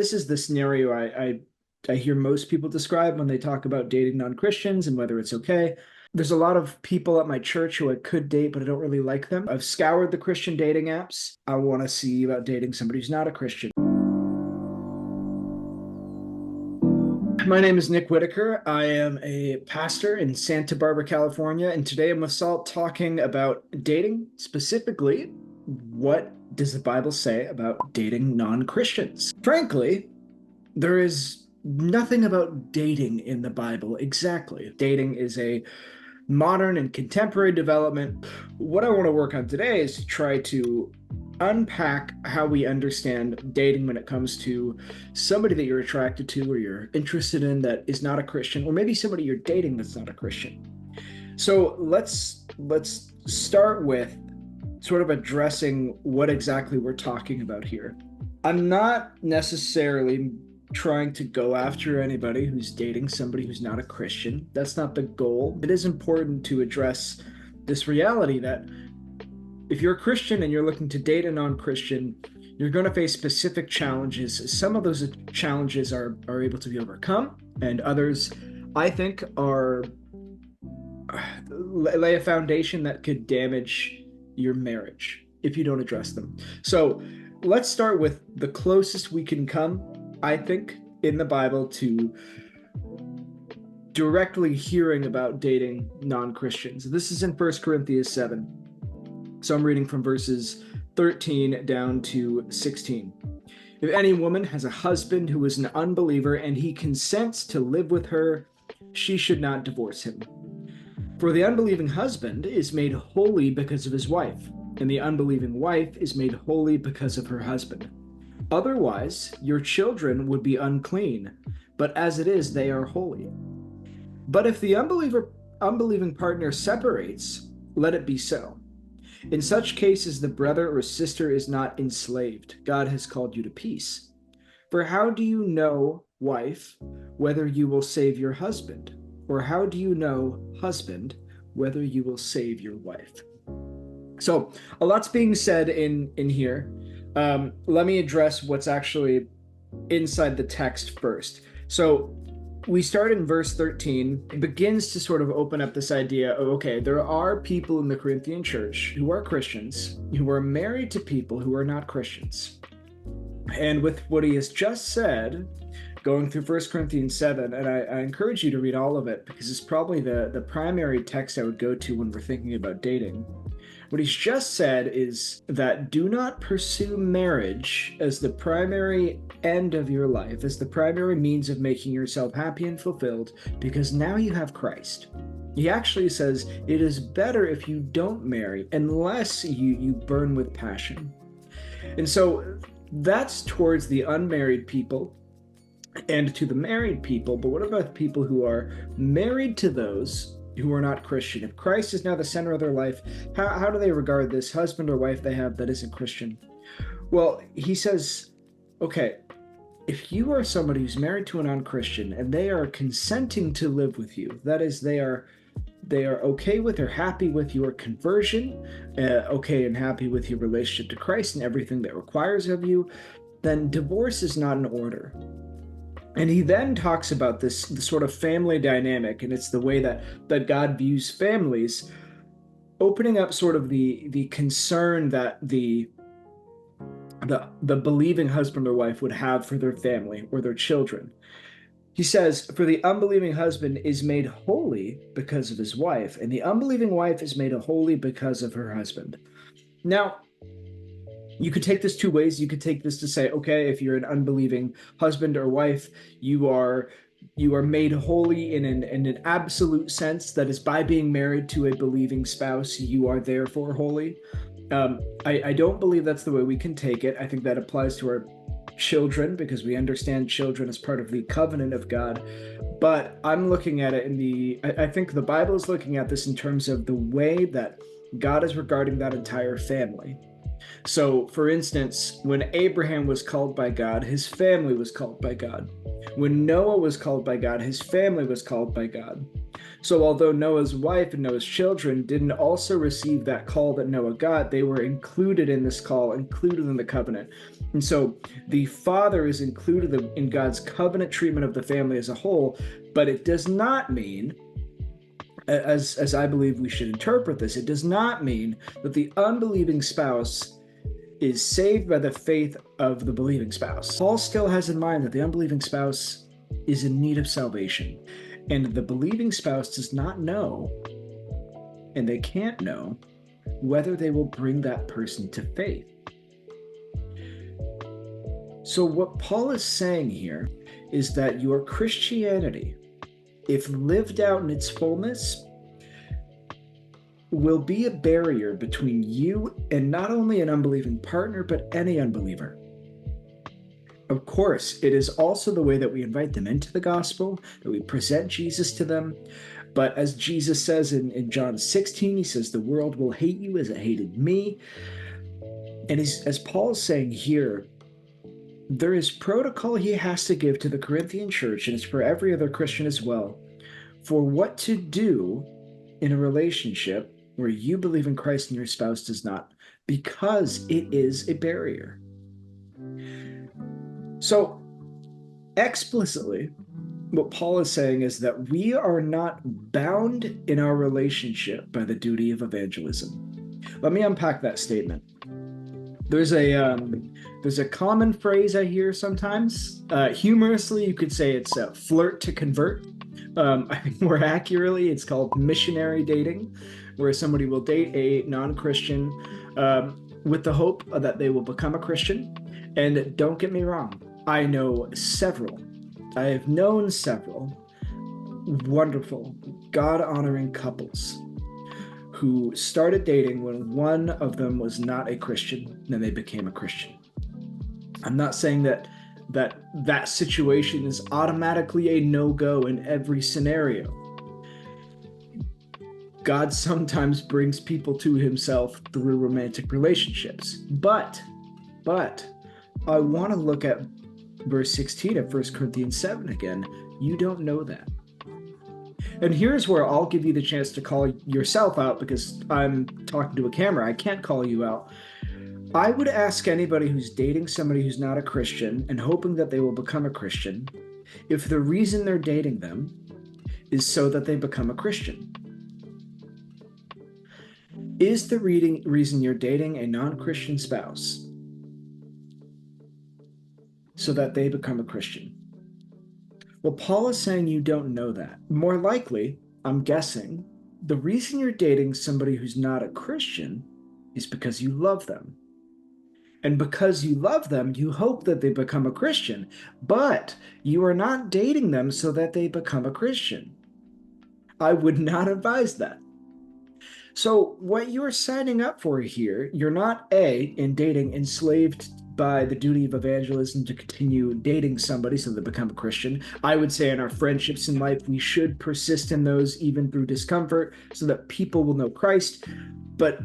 This is the scenario I hear most people describe when they talk about dating non-Christians and whether it's okay. There's a lot of people at my church who I could date, but I don't really like them. I've scoured the Christian dating apps. I want to see about dating somebody who's not a Christian. My name is Nick Whitaker. I am a pastor in Santa Barbara, California, and today I'm with Salt talking about dating. Specifically, what does the Bible say about dating non-Christians? Frankly, there is nothing about dating in the Bible exactly. Dating is a modern and contemporary development. What I want to work on today is to try to unpack how we understand dating when it comes to somebody that you're attracted to or you're interested in that is not a Christian, or maybe somebody you're dating that's not a Christian. So let's start with sort of addressing what exactly we're talking about here. I'm not necessarily trying to go after anybody who's dating somebody who's not a Christian. That's not the goal. It is important to address this reality that if you're a Christian and you're looking to date a non-Christian, you're going to face specific challenges. Some of those challenges are able to be overcome, and others, I think, are lay a foundation that could damage your marriage if you don't address them. So let's start with the closest we can come, I think, in the Bible to directly hearing about dating non-Christians. This is in 1 Corinthians 7. So I'm reading from verses 13 down to 16. If any woman has a husband who is an unbeliever and he consents to live with her, she should not divorce him. For the unbelieving husband is made holy because of his wife, and the unbelieving wife is made holy because of her husband. Otherwise, your children would be unclean, but as it is, they are holy. But if the unbelieving partner separates, let it be so. In such cases, the brother or sister is not enslaved. God has called you to peace. For how do you know, wife, whether you will save your husband? Or how do you know, husband, whether you will save your wife? So a lot's being said in here. Let me address what's actually inside the text first. So we start in verse 13. It begins to sort of open up this idea of, okay, there are people in the Corinthian church who are Christians, who are married to people who are not Christians. And with what he has just said, going through 1 Corinthians 7, and I encourage you to read all of it because it's probably the primary text I would go to when we're thinking about dating. What he's just said is that do not pursue marriage as the primary end of your life, as the primary means of making yourself happy and fulfilled, because now you have Christ. He actually says it is better if you don't marry unless you burn with passion. And so that's towards the unmarried people and to the married people. But what about the people who are married to those who are not Christian? If Christ is now the center of their life, how do they regard this husband or wife they have that isn't Christian? Well, he says, okay, if you are somebody who's married to a non-Christian and they are consenting to live with you, that is, they are okay with or happy with your conversion, okay and happy with your relationship to Christ and everything that requires of you, then divorce is not in order. And he then talks about the sort of family dynamic, and it's the way that God views families, opening up sort of the concern that the believing husband or wife would have for their family or their children. He says, for the unbelieving husband is made holy because of his wife, and the unbelieving wife is made holy because of her husband. Now, you could take this two ways. You could take this to say, okay, if you're an unbelieving husband or wife, you are made holy in an absolute sense, that is, by being married to a believing spouse, you are therefore holy. I don't believe that's the way we can take it. I think that applies to our children because we understand children as part of the covenant of God. But I'm looking at it I think the Bible is looking at this in terms of the way that God is regarding that entire family. So, for instance, when Abraham was called by God, his family was called by God. When Noah was called by God, his family was called by God. So although Noah's wife and Noah's children didn't also receive that call that Noah got, they were included in this call, included in the covenant. And so the father is included in God's covenant treatment of the family as a whole, but it does not mean, as I believe we should interpret this, it does not mean that the unbelieving spouse is saved by the faith of the believing spouse. Paul still has in mind that the unbelieving spouse is in need of salvation, and the believing spouse does not know, and they can't know, whether they will bring that person to faith. So what Paul is saying here is that your Christianity, if lived out in its fullness, will be a barrier between you and not only an unbelieving partner, but any unbeliever. Of course, it is also the way that we invite them into the gospel, that we present Jesus to them. But as Jesus says in John 16, he says, the world will hate you as it hated me. And as Paul's saying here, there is protocol he has to give to the Corinthian church, and it's for every other Christian as well, for what to do in a relationship where you believe in Christ and your spouse does not, because it is a barrier. So explicitly, what Paul is saying is that we are not bound in our relationship by the duty of evangelism. Let me unpack that statement. There's a common phrase I hear sometimes. Humorously, you could say it's flirt to convert. I think more accurately, it's called missionary dating, where somebody will date a non-Christian with the hope that they will become a Christian. And don't get me wrong, I have known several wonderful, God-honoring couples who started dating when one of them was not a Christian, and then they became a Christian. I'm not saying that situation is automatically a no-go in every scenario. God sometimes brings people to himself through romantic relationships. But I want to look at verse 16 of 1 Corinthians 7 again. You don't know that. And here's where I'll give you the chance to call yourself out, because I'm talking to a camera. I can't call you out. I would ask anybody who's dating somebody who's not a Christian and hoping that they will become a Christian, if the reason they're dating them is so that they become a Christian. Is the reason you're dating a non-Christian spouse so that they become a Christian? Well, Paul is saying you don't know that. More likely, I'm guessing, the reason you're dating somebody who's not a Christian is because you love them. And because you love them, you hope that they become a Christian. But you are not dating them so that they become a Christian. I would not advise that. So what you're signing up for here, you're not in dating enslaved by the duty of evangelism to continue dating somebody so they become a Christian. I would say in our friendships in life, we should persist in those even through discomfort so that people will know Christ. But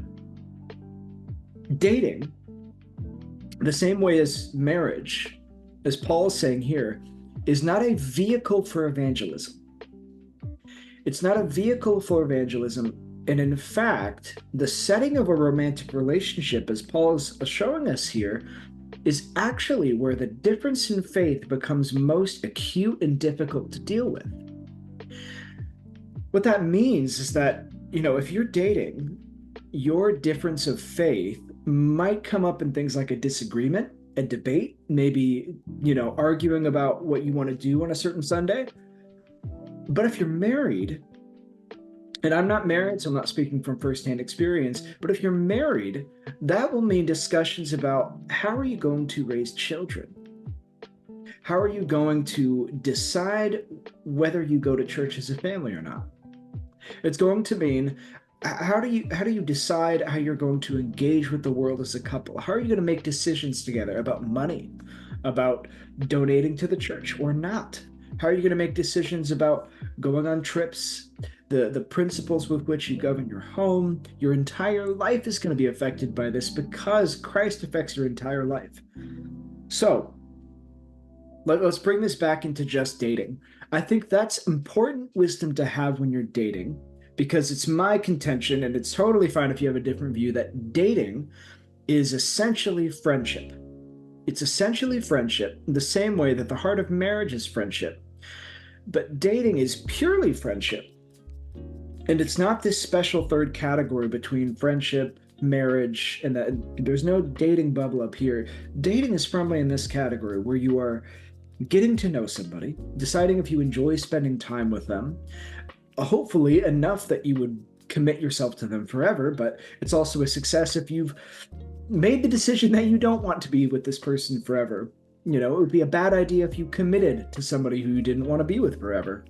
dating, the same way as marriage, as Paul is saying here, is not a vehicle for evangelism. It's not a vehicle for evangelism. And in fact, the setting of a romantic relationship, as Paul is showing us here, is actually where the difference in faith becomes most acute and difficult to deal with. What that means is that, if you're dating, your difference of faith might come up in things like a disagreement, a debate, maybe, arguing about what you want to do on a certain Sunday. But if you're married, and I'm not married, so I'm not speaking from firsthand experience, but if you're married, that will mean discussions about how are you going to raise children? How are you going to decide whether you go to church as a family or not? It's going to mean how do you decide how you're going to engage with the world as a couple? How are you going to make decisions together about money, about donating to the church or not? How are you going to make decisions about going on trips? The principles with which you govern your home, your entire life is going to be affected by this because Christ affects your entire life. So, Let's bring this back into just dating. I think that's important wisdom to have when you're dating, because it's my contention, and it's totally fine if you have a different view, that dating is essentially friendship. It's essentially friendship, the same way that the heart of marriage is friendship. But dating is purely friendship. And it's not this special third category between friendship, marriage, and that. There's no dating bubble up here. Dating is firmly in this category where you are getting to know somebody, deciding if you enjoy spending time with them, hopefully enough that you would commit yourself to them forever. But it's also a success if you've made the decision that you don't want to be with this person forever. You know, it would be a bad idea if you committed to somebody who you didn't want to be with forever.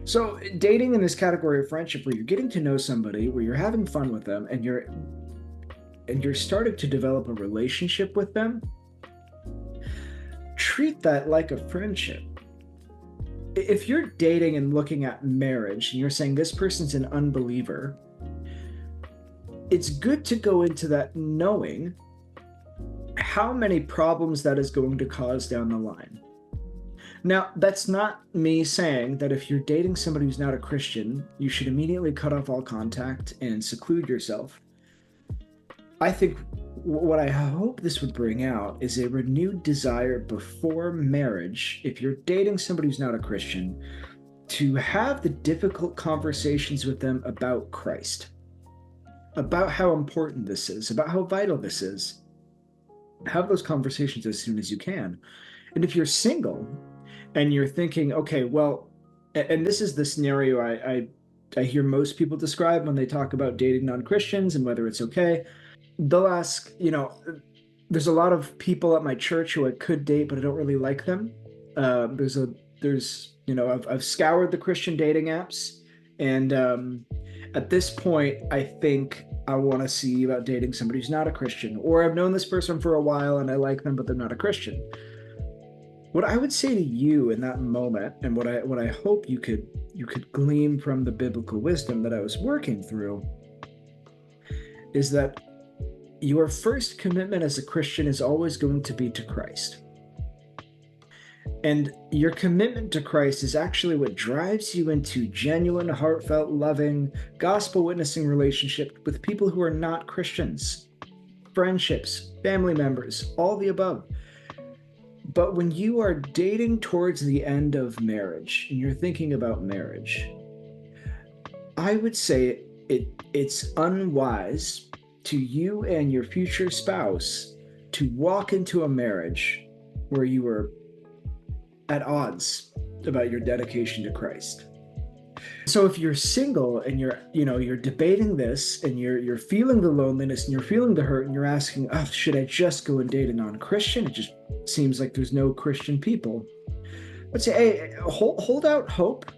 So dating in this category of friendship, where you're getting to know somebody, where you're having fun with them, and you're starting to develop a relationship with them, treat that like a friendship. If you're dating and looking at marriage and you're saying this person's an unbeliever, it's good to go into that knowing how many problems that is going to cause down the line. Now, that's not me saying that if you're dating somebody who's not a Christian, you should immediately cut off all contact and seclude yourself. I think what I hope this would bring out is a renewed desire before marriage, if you're dating somebody who's not a Christian, to have the difficult conversations with them about Christ, about how important this is, about how vital this is. Have those conversations as soon as you can. And if you're single and you're thinking, okay, well, and this is the scenario I hear most people describe when they talk about dating non-Christians and whether it's okay. They'll ask, there's a lot of people at my church who I could date, but I don't really like them. I've scoured the Christian dating apps, and at this point, I think I want to see about dating somebody who's not a Christian, or I've known this person for a while and I like them, but they're not a Christian. What I would say to you in that moment, and what I hope you could glean from the biblical wisdom that I was working through, is that your first commitment as a Christian is always going to be to Christ. And your commitment to Christ is actually what drives you into genuine, heartfelt, loving, gospel witnessing relationship with people who are not Christians, friendships, family members, all the above. But when you are dating towards the end of marriage and you're thinking about marriage, I would say it's unwise to you and your future spouse to walk into a marriage where you are at odds about your dedication to Christ. So if you're single and you're debating this, and you're feeling the loneliness and you're feeling the hurt, and you're asking, oh, should I just go and date a non-Christian? It just seems like there's no Christian people. But say, hey, hold out hope.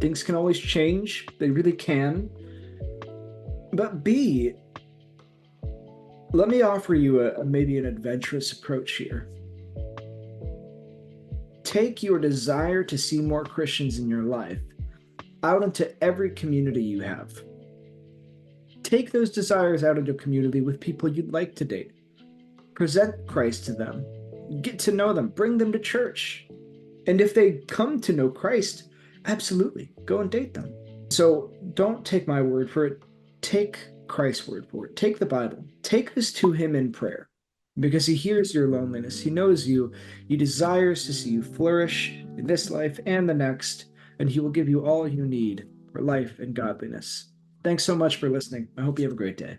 Things can always change. They really can. But B, let me offer you maybe an adventurous approach here. Take your desire to see more Christians in your life out into every community you have. Take those desires out into a community with people you'd like to date. Present Christ to them. Get to know them. Bring them to church. And if they come to know Christ, absolutely, go and date them. So don't take my word for it. Take Christ's word for it. Take the Bible. Take this to him in prayer, because he hears your loneliness. He knows you. He desires to see you flourish in this life and the next, and he will give you all you need for life and godliness. Thanks so much for listening. I hope you have a great day.